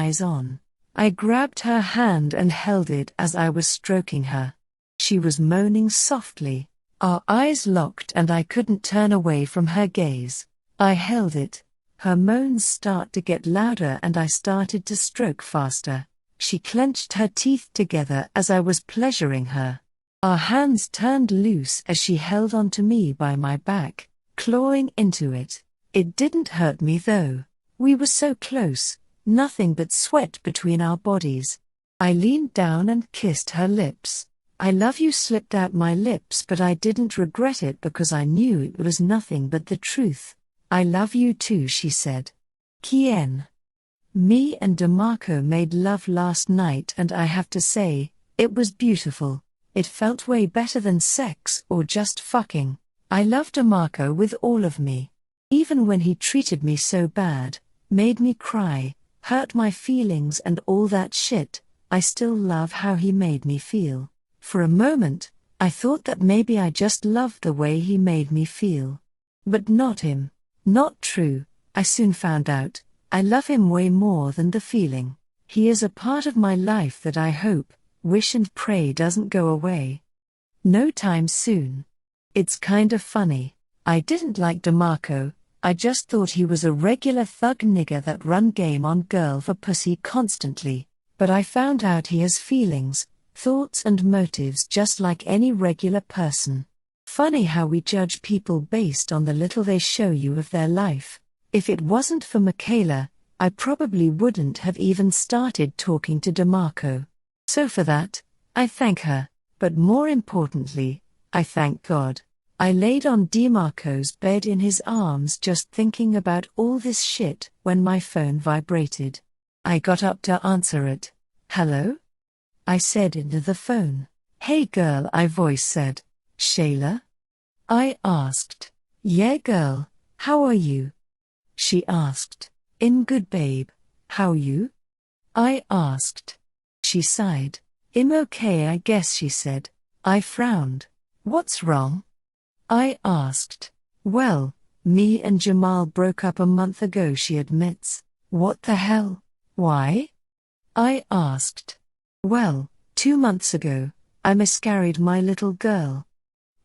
eyes on. I grabbed her hand and held it as I was stroking her. She was moaning softly. Our eyes locked and I couldn't turn away from her gaze. I held it. Her moans started to get louder and I started to stroke faster. She clenched her teeth together as I was pleasuring her. Our hands turned loose as she held onto me by my back, clawing into it. It didn't hurt me though. We were so close, nothing but sweat between our bodies. I leaned down and kissed her lips. I love you slipped out my lips, but I didn't regret it because I knew it was nothing but the truth. I love you too, she said. Kaienne. Me and DeMarco made love last night and I have to say, it was beautiful. It felt way better than sex or just fucking. I love DeMarco with all of me. Even when he treated me so bad, made me cry, hurt my feelings and all that shit, I still love how he made me feel. For a moment, I thought that maybe I just loved the way he made me feel. But not him. Not true. I soon found out. I love him way more than the feeling. He is a part of my life that I hope, wish and pray doesn't go away. No time soon. It's kind of funny. I didn't like DeMarco, I just thought he was a regular thug nigger that run game on girl for pussy constantly. But I found out he has feelings, thoughts and motives just like any regular person. Funny how we judge people based on the little they show you of their life. If it wasn't for Michaela, I probably wouldn't have even started talking to DeMarco. So for that, I thank her, but more importantly, I thank God. I laid on DeMarco's bed in his arms just thinking about all this shit when my phone vibrated. I got up to answer it. Hello? I said into the phone. Hey girl, I voice said. Shayla? I asked. Yeah girl, how are you? She asked. In good babe, how you? I asked. She sighed. I'm okay I guess she said. I frowned. What's wrong? I asked. Well, me and Jamal broke up a month ago she admits. What the hell? Why? I asked. Well, 2 months ago, I miscarried my little girl.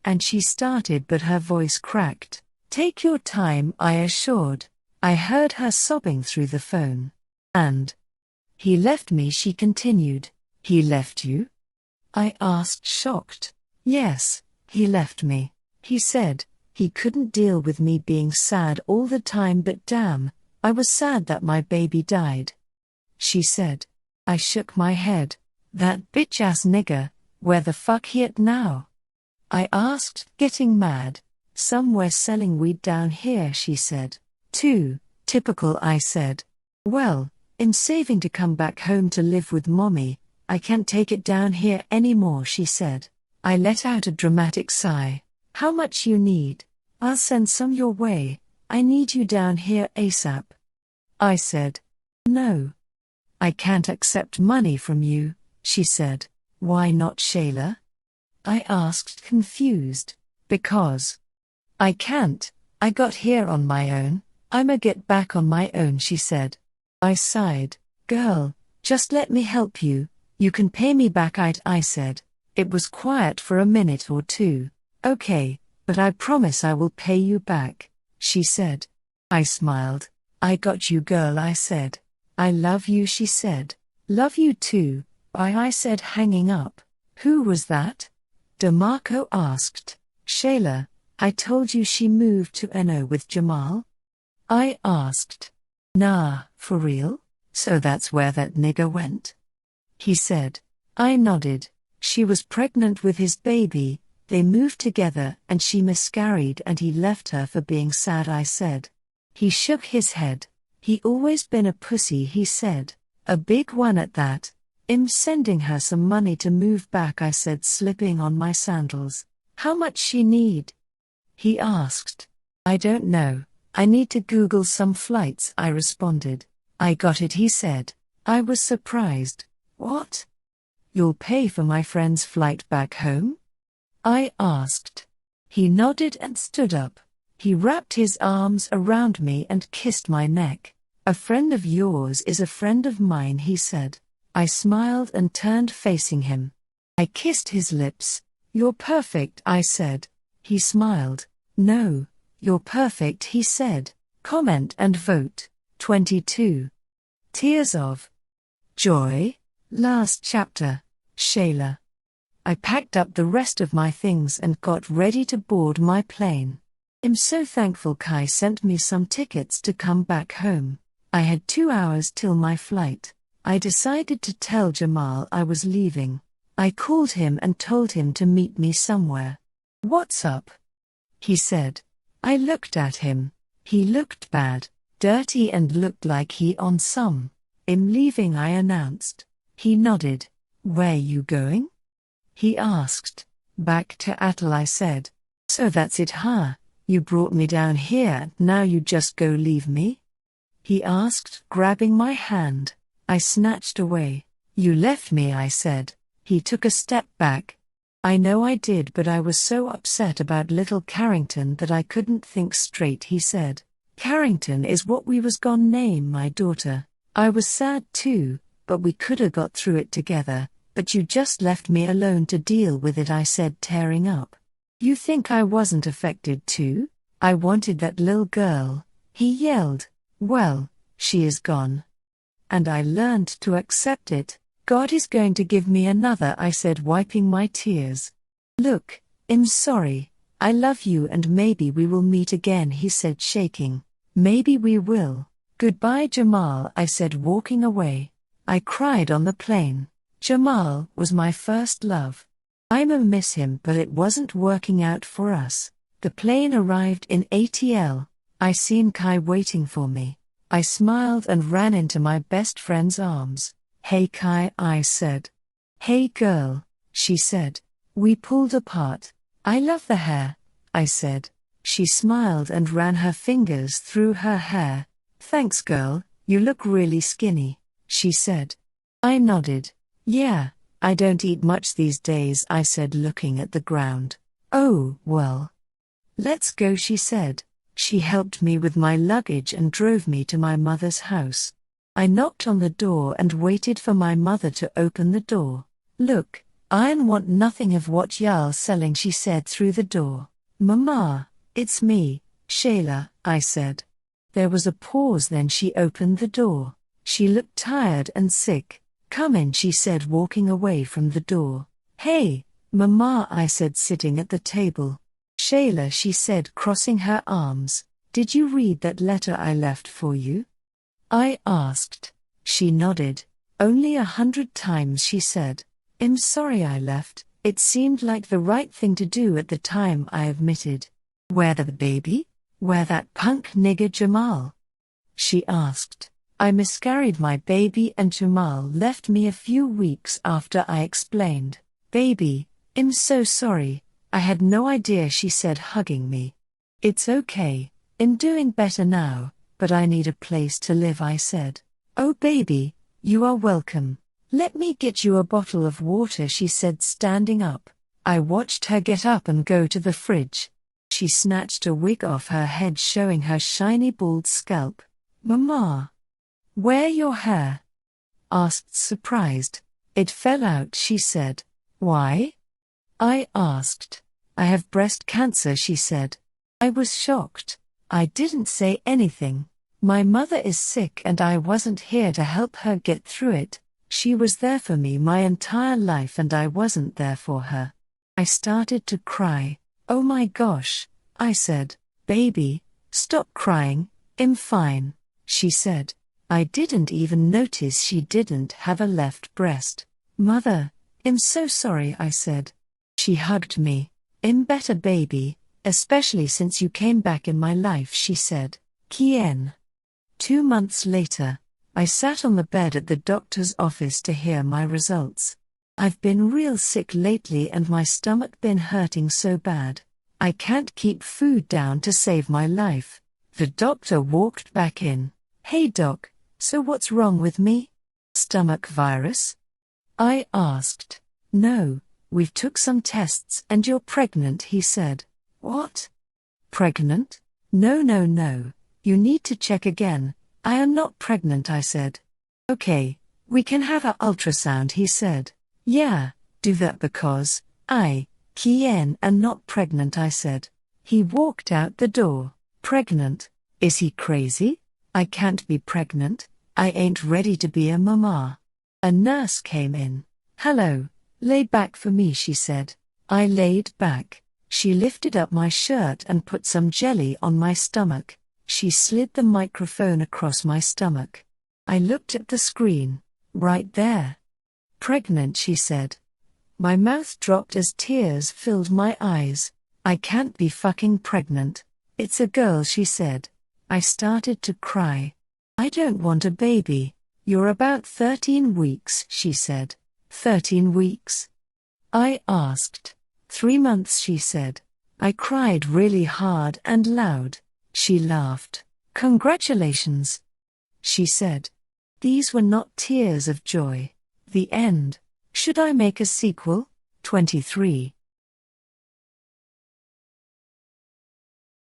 And she started but her voice cracked. Take your time I assured. I heard her sobbing through the phone. And he left me she continued. He left you? I asked shocked. Yes, he left me. He said, he couldn't deal with me being sad all the time but damn, I was sad that my baby died. She said. I shook my head. That bitch-ass nigger, where the fuck he at now? I asked, getting mad. Somewhere selling weed down here she said. Too, typical I said. Well, I'm saving to come back home to live with mommy, I can't take it down here anymore she said. I let out a dramatic sigh. How much you need? I'll send some your way, I need you down here ASAP. I said. No. I can't accept money from you, she said. Why not Shayla? I asked confused. Because I can't, I got here on my own, I'ma get back on my own she said. I sighed. Girl, just let me help you, you can pay me back I said. It was quiet for a minute or two. Okay, but I promise I will pay you back, she said. I smiled. I got you girl I said. I love you she said. Love you too, I said hanging up. Who was that? DeMarco asked. Shayla, I told you she moved to NO with Jamal? I asked. Nah, for real? So that's where that nigger went? He said. I nodded. She was pregnant with his baby, they moved together and she miscarried and he left her for being sad I said. He shook his head. He always been a pussy he said. A big one at that. I'm sending her some money to move back I said slipping on my sandals. How much she need? He asked. I don't know, I need to Google some flights I responded. I got it he said. I was surprised. What? You'll pay for my friend's flight back home? I asked. He nodded and stood up. He wrapped his arms around me and kissed my neck. A friend of yours is a friend of mine, he said. I smiled and turned facing him. I kissed his lips. You're perfect, I said. He smiled. No, you're perfect, he said. Comment and vote. 22. Tears of Joy. Last chapter. Shayla. I packed up the rest of my things and got ready to board my plane. I'm so thankful Kai sent me some tickets to come back home. I had 2 hours till my flight. I decided to tell Jamal I was leaving. I called him and told him to meet me somewhere. What's up? He said. I looked at him. He looked bad, dirty and looked like he on some. I'm leaving, I announced. He nodded. Where you going? He asked. Back to Atal, I said. So that's it, huh? You brought me down here, now you just go leave me? He asked, grabbing my hand. I snatched away. You left me, I said. He took a step back. I know I did, but I was so upset about little Carrington that I couldn't think straight, he said. Carrington is what we was gon' name my daughter. I was sad too, but we coulda got through it together, but you just left me alone to deal with it, I said, tearing up. You think I wasn't affected too? I wanted that little girl, he yelled. Well, she is gone. And I learned to accept it. God is going to give me another, I said, wiping my tears. Look, I'm sorry. I love you and maybe we will meet again, he said, shaking. Maybe we will. Goodbye, Jamal, I said, walking away. I cried on the plane. Jamal was my first love. I'ma miss him, but it wasn't working out for us. The plane arrived in ATL. I seen Kai waiting for me. I smiled and ran into my best friend's arms. Hey Kai, I said. Hey girl, she said. We pulled apart. I love the hair, I said. She smiled and ran her fingers through her hair. Thanks girl, you look really skinny, she said. I nodded. Yeah, I don't eat much these days, I said, looking at the ground. Oh, well. Let's go, she said. She helped me with my luggage and drove me to my mother's house. I knocked on the door and waited for my mother to open the door. Look, I want nothing of what y'all selling, she said through the door. Mama, it's me, Shayla, I said. There was a pause, then she opened the door. She looked tired and sick. Come in, she said, walking away from the door. Hey, Mama, I said, sitting at the table. Shayla, she said, crossing her arms. Did you read that letter I left for you? I asked. She nodded. Only 100 times, she said. I'm sorry I left. It seemed like the right thing to do at the time, I admitted. Where the baby? Where that punk nigger Jamal? She asked. I miscarried my baby and Jamal left me a few weeks after, I explained. Baby, I'm so sorry. I had no idea, she said, hugging me. It's okay. I'm doing better now, but I need a place to live, I said. Oh baby, you are welcome. Let me get you a bottle of water, she said, standing up. I watched her get up and go to the fridge. She snatched a wig off her head, showing her shiny bald scalp. Mama, where your hair? Asked, surprised. It fell out, she said. Why? I asked. I have breast cancer, she said. I was shocked. I didn't say anything. My mother is sick and I wasn't here to help her get through it. She was there for me my entire life and I wasn't there for her. I started to cry. Oh my gosh, I said. Baby, stop crying, I'm fine, she said. I didn't even notice she didn't have a left breast. Mother, I'm so sorry, I said. She hugged me. I'm better, baby, especially since you came back in my life, she said. Kaienne. 2 months later, I sat on the bed at the doctor's office to hear my results. I've been real sick lately and my stomach been hurting so bad. I can't keep food down to save my life. The doctor walked back in. Hey doc, so what's wrong with me? Stomach virus? I asked. No, we've took some tests and you're pregnant, he said. What? Pregnant? No. You need to check again. I am not pregnant, I said. Okay, we can have an ultrasound, he said. Yeah, do that because Kaienne, am not pregnant, I said. He walked out the door. Pregnant? Is he crazy? I can't be pregnant. I ain't ready to be a mama. A nurse came in. Hello, lay back for me, she said. I laid back. She lifted up my shirt and put some jelly on my stomach. She slid the microphone across my stomach. I looked at the screen. Right there. Pregnant, she said. My mouth dropped as tears filled my eyes. I can't be fucking pregnant. It's a girl, she said. I started to cry. I don't want a baby. You're about 13 weeks, she said. 13 weeks? I asked. 3 months, she said. I cried really hard and loud. She laughed. Congratulations, she said. These were not tears of joy. The end. Should I make a sequel? 23.